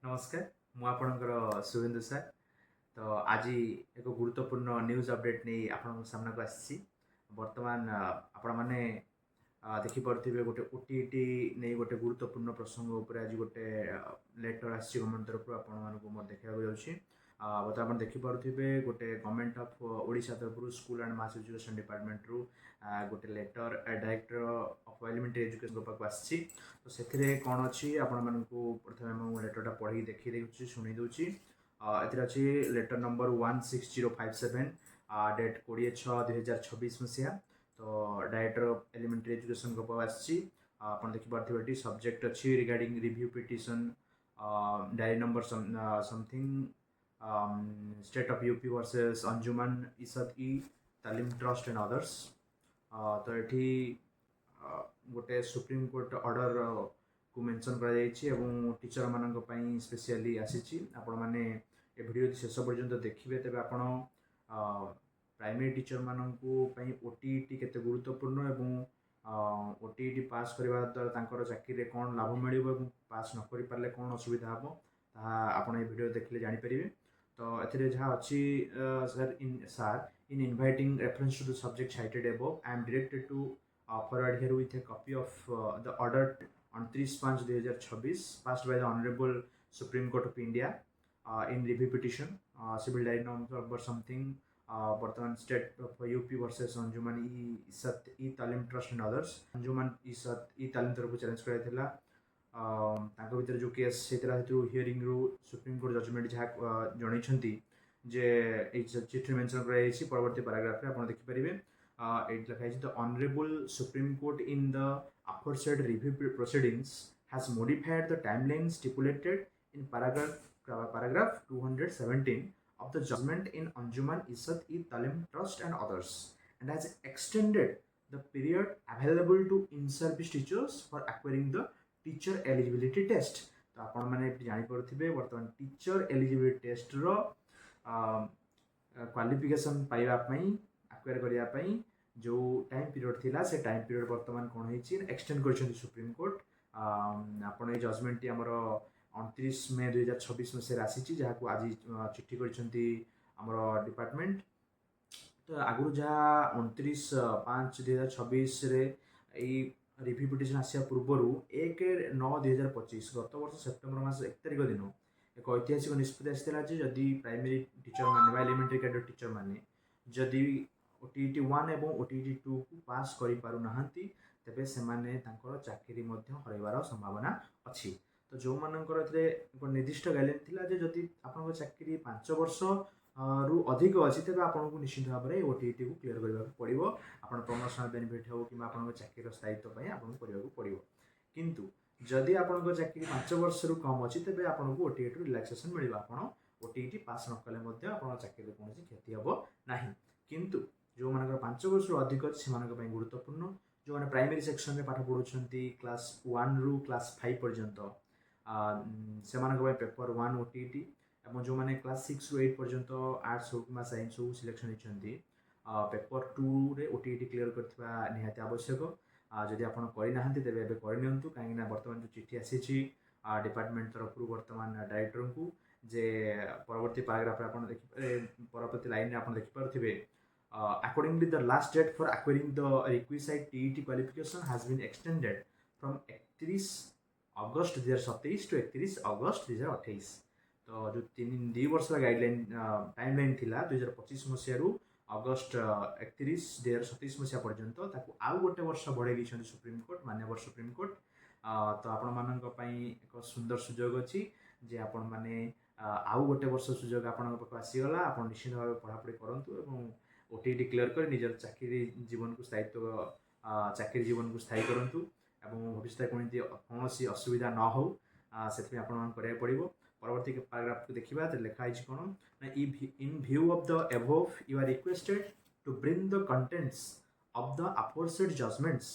नमस्कार मु आपणकर शुभेन्दु सर। तो आज एक गुरुत्वपूर्ण न्यूज अपडेट नहीं आपण सामना को आसी बर्तमान आपण मैंने देखिपे गोटे ओटीटी नहीं गोटे गुरुत्वपूर्ण प्रसंग उपर आज गोटे लेटर आसी गवर्नमेंट तरफ आपण देखा जाऊँगी। बर्तमान देखिपे गोटे गवर्नमेंट ऑफ ओडिशा तरफ school and mass education department रु गोटे letter director of elementary education पाक आसी। तो से कौन अच्छी आपण प्रथम लेटरटा पढ़ी देखी दूसरी शुणी दूसरी। अच्छी लेटर नंबर 16057 डेट 20/6/2026 मसीहा। तो डायरेक्टर ऑफ एलिमेंटरी एजुकेशन को आसी आप देखिपे सब्जेक्ट अच्छी regarding review petition diary number something state of UP versus Anjuman Ishaat e Taleem trust and others. तो ये गोटे सुप्रीम कोर्ट ऑर्डर को मेंशन कर टीचर मान स्पेशली आसी आपण मैंने ये वीडियो शेष पर्यंत देखिए तेज आप प्राइमरी टीचर मानी ओटीटी केते गुरुत्वपूर्ण एवं ओटीटी पास करने द्वारा चाकरी कौन लाभ मिल पास न कर पारे कौन असुविधा हम आप वीडियो देखले जापर। तो ये जहाँ अच्छी sir in inviting reference to the subject cited above I am directed to forward here with a copy of the order on 30/5/2026 passed by the Honorable Supreme Court of India in review petition civil diary number something बर्तमान state of UP versus Anjuman इसत E Taleem trust and others. अंजुमन इसत ई तालीम तरफ challenge कराइला भर जो case होता है hearing रु supreme court judgement जहाँ जनई जे चिठी मेंशन कर परवर्ती पैराग्राफ आप देखिपारे ये लिखाई the honourable supreme court in the aforesaid review proceedings has modified the timeline stipulated in paragraph 217 of the judgment in Anjuman Isat E Talim Trust and others and has extended the period available to in-service teachers for acquiring the teacher eligibility test। तो आपण मैंने जानीपे बर्तमान teacher eligibility test रो qualification पाइबापी आक्वायर करने जो time period थिला से time period बर्तमान कौन होती एक्सटेंड कर सुप्रीम कोर्ट। आपण ये जजमेंट टी आमर 29 मे 2026 मसीह आसी जहाँ आज चिट्ठी कर डिपार्टमेंट। तो आगु जहाँ 29/5/2026 रिव्यू पिटिशन आसा पूर्वर 1/9/2025 गत वर्ष सेप्टेम्बर मास 1 तारिख दिन एक ऐतिहासिक निष्पत्ति आसाला जदि प्राइमरी टीचर मैंने एलिमेंटरी कैडर टीचर मैंने जदि ओटीटी 1 और ओटीटी 2 को पास कर पार ना तेरे से चाकरी हरबार संभावना अच्छी। तो जो मानकर एक निर्दिष्ट गाइडलाइन थिला जे जदि आपन चाकरी 5 वर्ष रु अधिक अच्छी तेज आपको निश्चित भाव में ओटीटी को क्लीयर करने पड़ो। आप प्रमोशनल बेनिफिट हो कि चाकरी स्थायित्व आपको करने पड़ो। किंतु जदि आपन चाकरी 5 वर्ष रु कम अच्छी तेज आपको ओटीटी रिलैक्सेशन मिल ओटीटी पास न कले आप चाकरी कौन क्षति हम ना। किंतु जो मान 5 वर्ष रु अधिक अच्छे से गुरुत्वपूर्ण जो मैंने प्राइमरी सेक्शन में पाठ पढ़ुंट क्लास 1 रु क्लास 5 पर्यंत से पेपर 1 ओटीटी और जो मैंने क्लास 6 रु 8 पर्यंत आर्ट्स हो कि साइंस हो सिलेक्शन होती पेपर 2 रे ओटीटी क्लीयर करथिबा निहाती आवश्यक। जदि आप करना तेज करनी कहीं बर्तमान जो चिठी आसी डिपार्टमेंट तरफ बर्तमान डायरेक्टर को जे परवर्ती पैराग्राफ आप देखिए परवर्ती लाइन आप देखिपे accordingly the last date for acquiring the requisite TET qualification has been extended from 31 August 2027 to 31 अगस्त 2028। तो जो 2 वर्ष गाइडलाइन टाइमलाइन थिला 2025 मसीह अगस्त 31 2027 मसीहा पर्यंत आउ गोटे वर्ष बढ़ाई सुप्रीम कोर्ट माननीय सुप्रीम कोर्ट। तो आपण मानी एक सुंदर सुजोग अच्छी जे आपण मैंने आउ गोटे वर्ष सुजोग आपण आसीगला आप निश्चित भाव पढ़ापढ़ी करूँ ओटीटी क्लीयर कर निजर चाकरी जीवन को स्थायित्व चाकरी जीवन को स्थायी करूँ एवं भविष्य कौन असुविधा न हो से पड़ो। परवर्ती पैराग्राफ को देखा तो लिखाई कौन in view of the above you are requested to bring the contents of the aforesaid judgments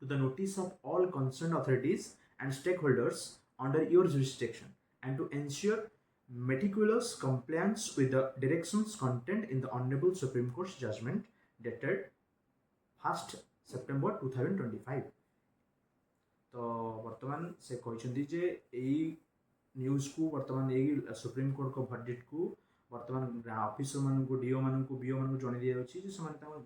to the notice of all concerned authorities and stakeholders under your jurisdiction and to ensure meticulous compliance with the directions contained in the Honorable Supreme Court's judgment dated 1st September 2025। तो वर्तमान से कहते news को वर्तमान यही supreme court को verdict को वर्तमान ऑफिसर मानू डीओ मानू बीओ मानू जन दि जाऊँगी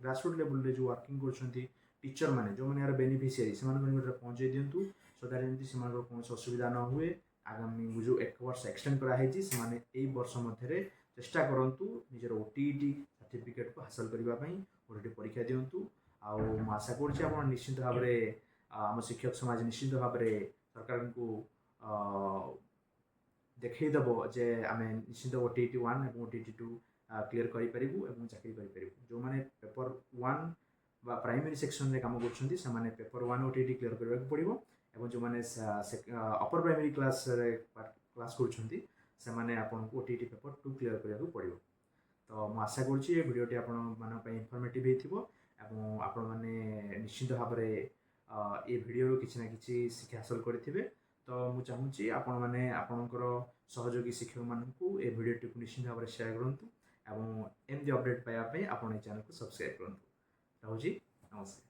ग्रासरूट लेवल रे जो वर्किंग कर टीचर मैंने जो मैंने यार बेनिफिशियरी से पहुँचे दिंतु सो दैट एमती से कौन असुविधा न हुए आगामी जो 1 वर्ष एक्सटेंड कराई से वर्ष मध्य चेष्टा करूँ निजर ओटीईटी सर्टिफिकेट को हासिल करने गोटे परीक्षा दिंतु आशा कर निश्चित भाव में आम शिक्षक समाज निश्चित भाव में सरकार को देखईदेव जे आम निश्चित ओटीईटी 1 और ओटीईटी 2 क्लीयर करूँ चाकरी करूँ जो मैंने पेपर 1 बा प्राइमरी सेक्शन रे काम कर पेपर 1 ओटीईटी क्लीयर करने को पड़ो और जो मैंने अपर प्राइमरी क्लास क्लास कर आपको ओटीईटी पेपर 2 क्लीयर करने को पड़ो। तो मुझे आशा करुँचे भिडियोटी आपण इनफॉर्मेटिव होती आपण मैंने निश्चित भाव में ये भिडियो किसी ना कि शिक्षा हासिल करेंगे। तो मुझे चाहूँगी आपण मैंने आपणकर सहयोगी शिक्षक मानू ये भिडियोटी को निश्चित भाव में शेयर करूँ और एमती अपडेट पाइबापी आप चैनल को सब्सक्राइब करूँ। रोजी नमस्कार।